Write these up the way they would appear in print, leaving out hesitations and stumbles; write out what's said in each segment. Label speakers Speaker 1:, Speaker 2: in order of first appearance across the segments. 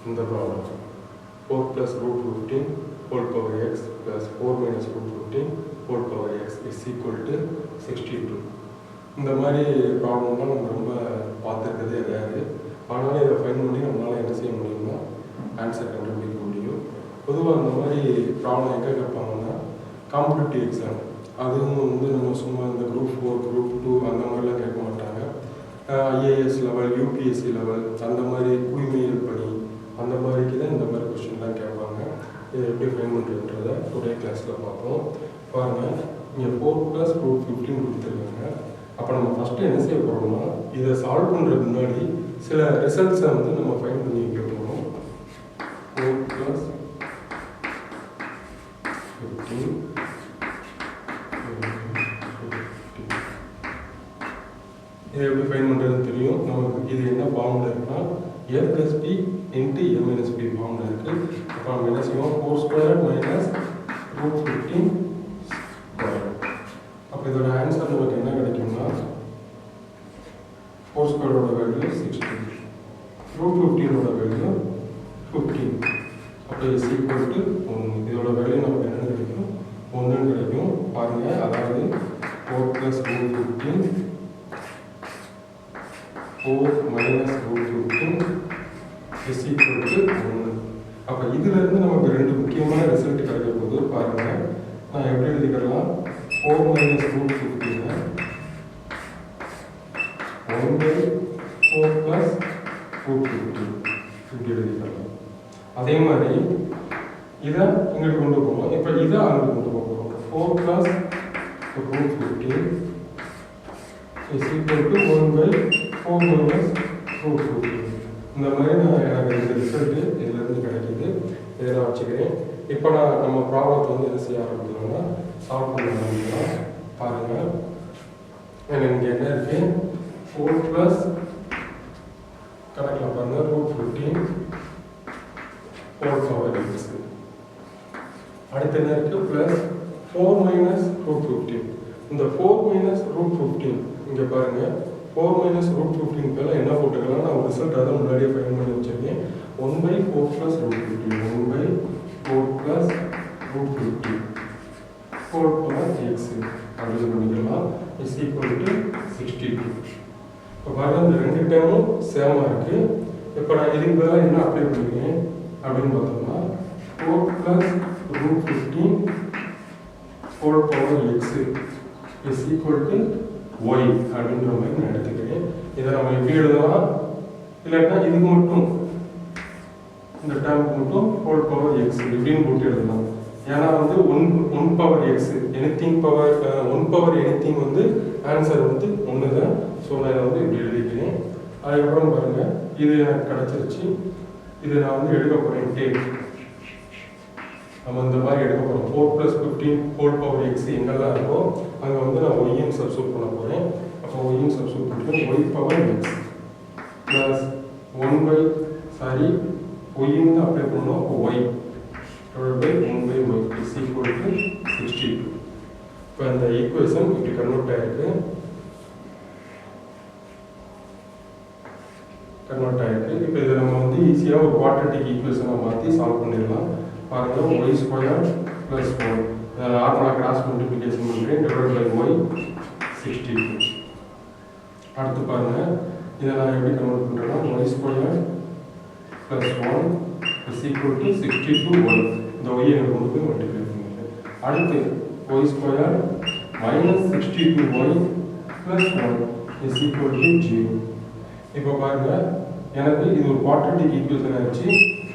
Speaker 1: இந்த problem 4 plus root 15 whole power x plus 4 minus root 15 whole power x is equal to 62. இந்த மாதிரி ப்ராப்ளம்லாம் நம்ம ரொம்ப பார்த்துருக்கதே கிடையாது. ஆனாலும் இதை ஃபைன் பண்ணி நம்மளால் என்ன செய்ய முடியும்னா ஆன்சர் கண்டுபிடிக்க முடியும். பொதுவாக அந்த மாதிரி ப்ராப்ளம் எங்கே கேட்பாங்கன்னா காம்படிட்டிவ் எக்ஸாம், அதுவும் வந்து நம்ம சும்மா இந்த குரூப் 4 குரூப் 2 அந்த மாதிரிலாம் கேட்க மாட்டாங்க. ஐஏஎஸ் லெவல், யூபிஎஸ்சி லெவல், அந்த மாதிரி குடிமையியல் பணி அந்த மாதிரிக்கு தான் இந்த மாதிரி கொஸ்டின்லாம் கேட்பாங்க. இதை எப்படி ஃபைன் பண்ணுறதுன்றதை டுடே கிளாஸில் பார்ப்போம். பாருங்கள், இங்கே 4 + root 15 கொடுத்துருக்காங்க. அப்போ நம்ம ஃபஸ்ட்டு என்ன செய்ய போகிறோம்னா, இதை சால்வ் பண்ணுறதுக்கு முன்னாடி சில ரிசல்ட்ஸை வந்து நம்ம ஃபைன் பண்ணி வைக்க போகிறோம். 4 + 15 இதை எப்படி ஃபைன் பண்ணுறதுன்னு தெரியும் நமக்கு. இது என்ன ஃபார்மில் இருக்குன்னா a + b × a - b ஃபார்மில் இருக்குது. அப்போ நம்ம என்ன செய்வோம், 4² - root 15 ஸ்கொயர். அப்போ இதோட ஆன்சர் நமக்கு என்ன கிடைக்கும்னா 4² வேல்யூ 60, root 15 வேல்யூ 15. அப்போ இஸ் ஈக்குவல் டு 1. இதோட வேல்யூ நமக்கு என்ன கிடைக்கும், 1 கிடைக்கும். பாருங்கள், அதாவது 4 + root 15 4 minus root 15 is equal to 1. அப்போ இதிலிருந்து நமக்கு ரெண்டு முக்கியமான ரிசல்ட் கிடைக்க போகுது. பாருங்கள், நான் எப்படி எழுதிக்கலாம், 4 minus root 15 1/4 plus root 15 இப்படி எழுதிக்கலாம். அதே மாதிரி இதை இங்கிட்டு கொண்டு போவோம். இப்போ இதை அங்கே கொண்டு போகிறோம். 4 plus root 15 is equal to 1/4 minus root 15. இந்த மாதிரி எனக்கு இந்த ரிசல்ட்டு இதிலேருந்து கிடைக்கிது. இதை நான் வச்சுக்கிறேன். இப்போ நம்ம ப்ராப்ளத்தை வந்து என்ன செய்ய ஆரம்பிக்கணும்னா சால்வ் பண்ண ஆரம்பிக்கலாம். பாருங்கள், எனக்கு என்ன இருக்கு, 4 + கணக்கில் பாருங்கள் root 15 whole power x. அடுத்து என்ன இருக்குது, ப்ளஸ் 4 minus root 15. இந்த 4 minus root 15 இங்கே பாருங்கள், 4 minus root 15 பேரில் என்ன போட்டுக்கலாம், நான் ஒரு ரிசல்ட் அதை முன்னாடியே ஃபைன் பண்ணி வச்சுருக்கேன். 1/4 plus root 15 1/4 plus root 15 whole power x அப்படின்னு பண்ணிக்கலாம். Is equal to 62. இப்போ பாருங்கள், இந்த ரெண்டு டேமும் சேமாக இருக்குது. இப்போ நான் இதுக்கு பதிலாக என்ன அப்ளை பண்ணிக்கிறேன் அப்படின்னு பார்த்தோம்னா 4 plus root 15 whole power x is equal to y அப்படின்ற மாதிரி நான் எடுத்துக்கிறேன். இதை நம்ம எப்படி எழுதலாம், இல்லைன்னா இதுக்கு மட்டும் இந்த டேர்முக்கு மட்டும் ஹோல் பவர் x இப்படின்னு போட்டு எழுதலாம். ஏன்னா வந்து 1 power x anything power 1 power anything வந்து ஆன்சர் வந்து 1 தான். ஸோ நான் இதை வந்து இப்படி எழுதிக்கிறேன். அதுக்கப்புறம் பாருங்கள், இது எனக்கு கிடச்சிருச்சு. இதை நான் வந்து எடுக்க போகிறேன். டேக் நம்ம இந்த மாதிரி எடுக்க போகிறோம். 4 + 15 whole power x எங்கெல்லாம் இருக்கோ அங்கே வந்து நான் ஒய்யும் சப்ஸ்டியூட் பண்ண போகிறேன். அப்போ ஒய்யும் சப்ஸ்டியூட் பண்ணிட்டு y பவர் x ப்ளஸ் 1/, ஒய்யும் தான் அப்ளை பண்ணணும். அப்போ y /1/y is equal to 62. இப்போ அந்த ஈக்குவேஷன் இப்படி கன்வெர்ட் ஆகிருக்கு. இப்போ இதை நம்ம வந்து ஈஸியாக ஒரு குவாட்ரேட்டிக் ஈக்குவேஷனை மாற்றி சால்வ் பண்ணிடலாம். பாருங்கள், y² + 4 இதை நார்மலாக கிராஸ் மல்டிப்ளிகேஷன் பண்ணுறேன். / y 62. அடுத்து பாருங்கள், இதை நான் எப்படி கன்வெர்ட் பண்ணுறேன்னா y² + 1 is equal to 62y. இந்த y எனக்கு கொண்டு போய் மல்டிப்ளை பண்ணிக்கிறேன். அடுத்து y² - 62y + 1 is equal to 0. இப்போ பாருங்கள், எனக்கு இது ஒரு குவாட்ரேட்டிக் ஈக்குவேஷன் ஆகிடுச்சு.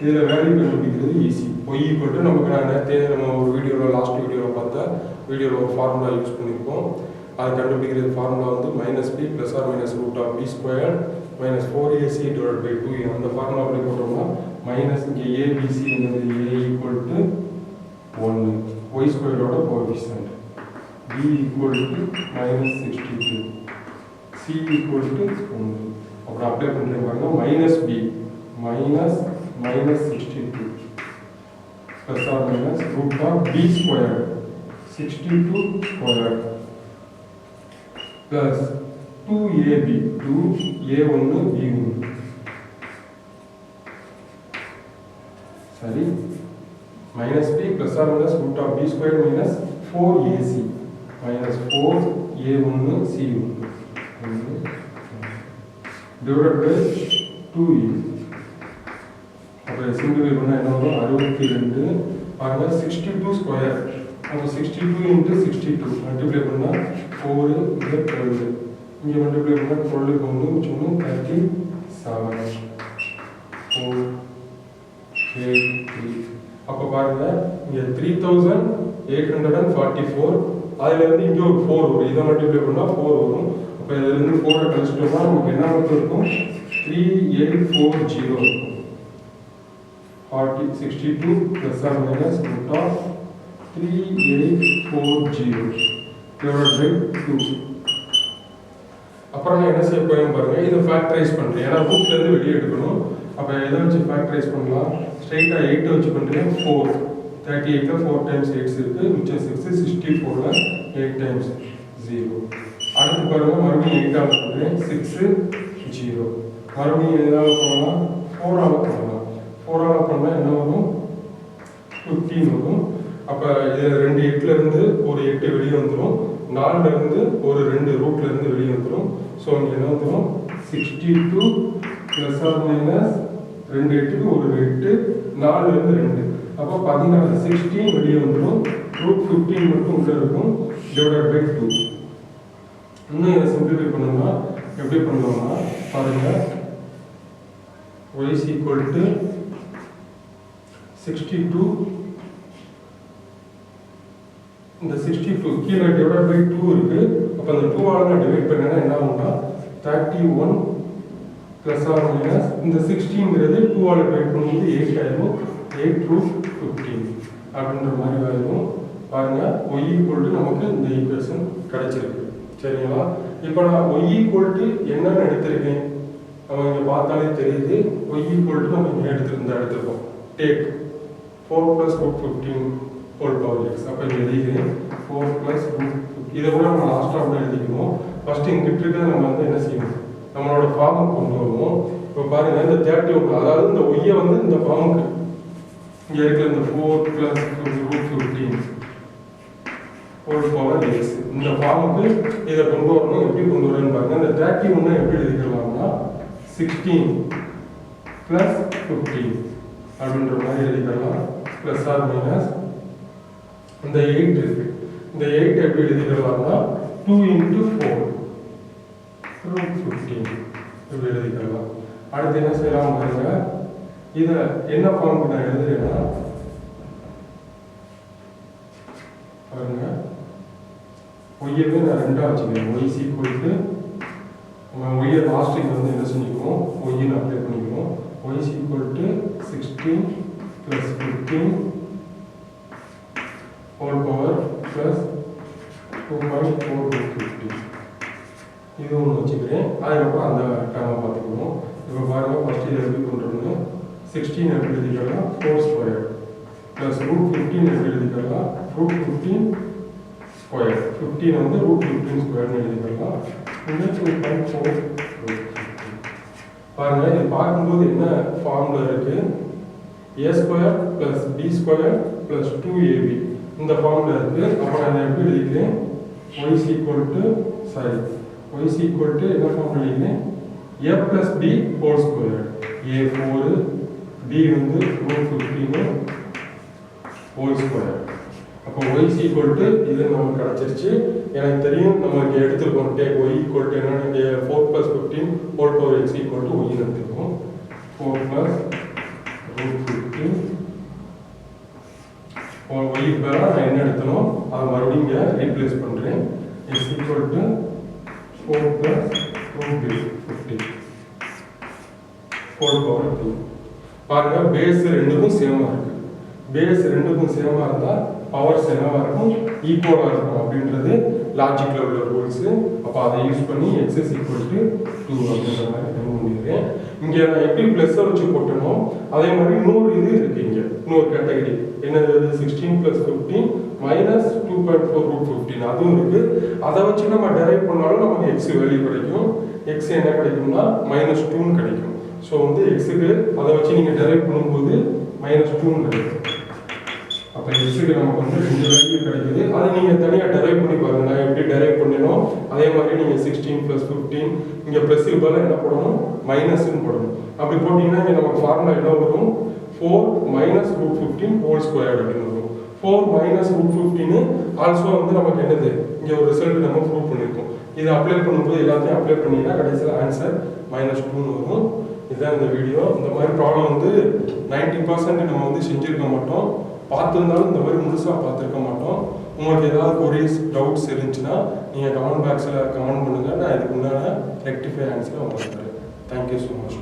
Speaker 1: இதில் வேல்யூ கண்டுபிடிக்கிறது ஈஸி. y = நமக்கு நான் நேரத்தே நம்ம ஒரு வீடியோவில் லாஸ்ட் வீடியோவில் பார்த்தா வீடியோவில் ஒரு ஃபார்முலா யூஸ் பண்ணியிருக்கோம். அதை கண்டுபிடிக்கிறது ஃபார்முலா வந்து -b + or - √b² - 4ac / 2a. அந்த ஃபார்முலா அப்படி போட்டோம்னா மைனஸ் இங்கே abc என்னது a = 1, y² coefficient, b = -62, c = 1. அப்புறம் அப்ளை பண்ணுறேன் பாருங்கள், -b -62 + or - √b² 62 squared plus 2ab 2a1 b1 சரி minus b plus or minus root of b squared minus 4ac minus 4a1 c1 divided by 2e. அப்போ simple பண்ணால் என்ன வரும் 62 பாருங்க 62 square அப்போ 62 into 62 மல்டிப்ளை பண்ணால் 4 இங்கே 12 இங்கே மல்டிப்ளை பண்ணால் 12 ஒன்று மிச்சம் 37 4 8 3. அப்போ பாருங்க இங்கே 3844 அதுலேருந்து இங்கே ஒரு 4 வரும் இதை மல்டிப்ளை பண்ணால் 4 வரும். அப்போ இதுலேருந்து 4 கழிச்சிட்டோம்னா நமக்கு என்ன மட்டும் இருக்கும் 3840 இருக்கும். 62 plus or minus root of 3840 divided by 2. அப்புறம் நான் என்ன செய்ய போறேன் பாருங்க இதை ஃபேக்டரைஸ் பண்றேன் ஏன்னா ரூட்ல இருந்து வெளியே எடுக்கணும். அப்ப எதை வச்சு ஃபேக்டரைஸ் பண்ணலாம் ஸ்ட்ரைட்டா 8 வச்சு பண்றேன் 4 38 ல 4 times 8 இருக்கு மிச்சம் 6 64 ல 8 times 0. அடுத்து பாருங்க மறுபடியும் 8 ஆல பண்றேன் 6 0 மறுபடியும் எதால பண்ணலாம் 4 ஆல பண்ணலாம் 4 ஆல பண்ணா என்ன வரும் 15 வரும். அப்ப இது ரெண்டு 8ல இருந்து ஒரு 8 வெளியே வந்துரும் 4ல இருந்து ஒரு 2 ரூட்ல இருந்து வெளியே வந்துரும். சோ இங்க என்ன வந்துரும் 62 plus or minus 2 8க்கு ஒரு 8 4ல இருந்து 2 அப்ப 16 16 வெளியே வந்துரும் ரூட் 15 மட்டும் உள்ள இருக்கும் divided by 2. இன்னும் இதை சிம்பிளிஃபை பண்ணனும்னா எப்படி பண்ணலாம்னா பாருங்க y is equal to 62 இந்த 62 கீழ டிவைட் பை 2 இருக்கு. அப்ப அந்த 2 ஆல நான் டிவைட் பண்ணேன்னா என்ன ஆகும்னா 31 plus or minus இந்த 16ங்கிறது 2 ஆல டிவைட் பண்ணும்போது 8 ஆயிடும் 8 root 15 அப்படின்ற மாதிரி ஆயிடும். பாருங்க y equal to நமக்கு இந்த ஈக்குவேஷன் கிடைச்சிருக்கு. சரிங்களா? இப்போ நான் y equal to என்னன்னு எடுத்திருக்கேன் நம்ம இங்க பார்த்தாலே தெரியுது y equal to நம்ம இங்க எடுத்திருக்கோம் take 4 plus root 15 whole power x. அப்ப இங்க எழுதிக்கிறேன் 4 plus root இதை கூட நம்ம லாஸ்ட் ஆஃப்ல எழுதிக்கணும். ஃபர்ஸ்ட் இங்க இருக்கிறத நம்ம வந்து என்ன செய்யணும் நம்மளோட ஃபார்முக்கு கொண்டு வருவோம். இப்போ பாருங்க இந்த 31 அதாவது இந்த y வந்து இந்த ஃபார்முக்கு இங்க இருக்கிற இந்த 4 plus root 15 whole power x இந்த ஃபார்முக்கு இதை கொண்டு வரணும். எப்படி கொண்டு வரணும்னு பாருங்க இந்த 31 எப்படி எழுதிக்கலாம்னா 16 plus 15 அப்படின்ற மாதிரி எழுதிக்கலாம் plus or minus இந்த 8 இருக்கு இந்த 8 எப்படி எழுதிக்கலாம்னா 2 into 4 root 15 இப்படி எழுதிக்கலாம். அடுத்து என்ன செய்யலாம் பாருங்க இத என்ன ஃபார்முக்கு நான் எழுதுறேன்னா பாருங்க y க்கு நான் ரெண்டா வச்சுக்கிறேன் y is equal to நம்ம y லாஸ்ட்க்கு வந்து என்ன செஞ்சுக்குவோம் y ன்னு அப்ளை பண்ணிக்குவோம் y is equal to 16 plus 15 whole power plus 2.4 root 15 இது ஒன்று வச்சுக்கிறேன். அதுக்கப்புறம் அந்த டேர்மை பார்த்துக்குவோம். இப்போ பாருங்க ஃபர்ஸ்ட் இதை எப்படி பண்ணுறோம்னு 16 எப்படி எழுதிக்கலாம் 4 ஸ்கொயர் ப்ளஸ் ரூட் 15 எப்படி எழுதிக்கலாம் ரூட் 15 ஸ்கொயர் 15 வந்து ரூட் 15 ஸ்கொயர்னு எழுதிக்கலாம். இங்கே 2.4 ரூட் 15 பாருங்க இது பார்க்கும்போது என்ன ஃபார்முலா இருக்கு a square plus b square plus 2ab இந்த ஃபார்முலா இருக்கு. அப்போ நான் எப்படி எழுதிக்கிறேன் y is equal to y is equal to என்ன ஃபார்முலா எழுதிக்கிறேன் a plus b whole square a 4 b வந்து root 15 whole square. அப்போ y is equal to இது நமக்கு கிடைச்சிருச்சு. எனக்கு தெரியும் நம்ம இங்க எடுத்துக்கோம் take y equal to என்னன்னா 4 plus 15 whole power x equal to y எடுத்துக்கோம் 4 plus root 15 y பதிலா நான் என்ன எடுத்தனோ அதை மறுபடியும் இங்க ரீப்ளேஸ் பண்றேன் is equal to 4 plus root 15 whole power 2. பாருங்க பேஸ் ரெண்டுக்கும் சேமா இருக்கு. பேஸ் ரெண்டுக்கும் சேமா இருந்தா பவர்ஸ் என்னவா இருக்கும் ஈக்குவலா இருக்கும் அப்படின்றது லாஜிக்ல உள்ள ரூல்ஸ். அப்ப அதை யூஸ் பண்ணி x is equal to 2 அப்படின்ற மாதிரி நான் பண்ணிடுறேன். இங்க நான் எப்படி பிளஸ் வச்சு போட்டனோ அதே மாதிரி இன்னொரு இது இருக்கு இங்க இன்னொரு கேட்டகரி என்னது 16 plus 15 minus 2.4 root 15 அதுவும் இருக்கு. அதை வச்சு நம்ம டெரைவ் பண்ணாலும் நமக்கு x வேல்யூ கிடைக்கும். x என்ன கிடைக்கும்னா -2 ன்னு கிடைக்கும். ஸோ வந்து x க்கு அதை வச்சு நீங்க டெரைவ் பண்ணும்போது -2 கிடைக்கும். அப்போ எக்ஸுக்கு நமக்கு வந்து 2 வேல்யூ கிடைக்குது. அதை நீங்கள் தனியாக டெரைவ் பண்ணி பாருங்க. நான் எப்படி டெரைவ் பண்ணினோம் அதே மாதிரி நீங்கள் 16 + 15 இங்கே ப்ளஸ்ஸுக்கு பதிலாக என்ன போடணும் மைனஸ்ன்னு போடணும். அப்படி போட்டிங்கன்னா இங்கே நமக்கு ஃபார்முலா என்ன வரும் 4 - √15 ஹோல் ஸ்கொயர்டு அப்படின்னு வரும். 4 - √15 ஆல்சோ வந்து நமக்கு என்னது இங்கே ஒரு ரிசல்ட் நம்ம ப்ரூவ் பண்ணியிருக்கோம். இதை அப்ளை பண்ணும்போது எல்லாத்தையும் அப்ளை பண்ணிங்கன்னா கடைசியில் ஆன்சர் -2 வரும். இதுதான் இந்த வீடியோ. இந்த மாதிரி ப்ராப்ளம் வந்து 90% நம்ம வந்து செஞ்சுருக்க மாட்டோம். பார்த்துருந்தாலும் இந்த மாதிரி முழுசாக பார்த்துருக்க மாட்டோம். உங்களுக்கு ஏதாவது கொரிஸ் டவுட்ஸ் இருந்துச்சுன்னா நீங்கள் கமெண்ட் பாக்ஸில் கமெண்ட் பண்ணுங்கள். நான் இதுக்கு முன்னாடி ரெக்டிஃபை ஆன்சரை உங்களுக்கு தரேன். Thank you so much.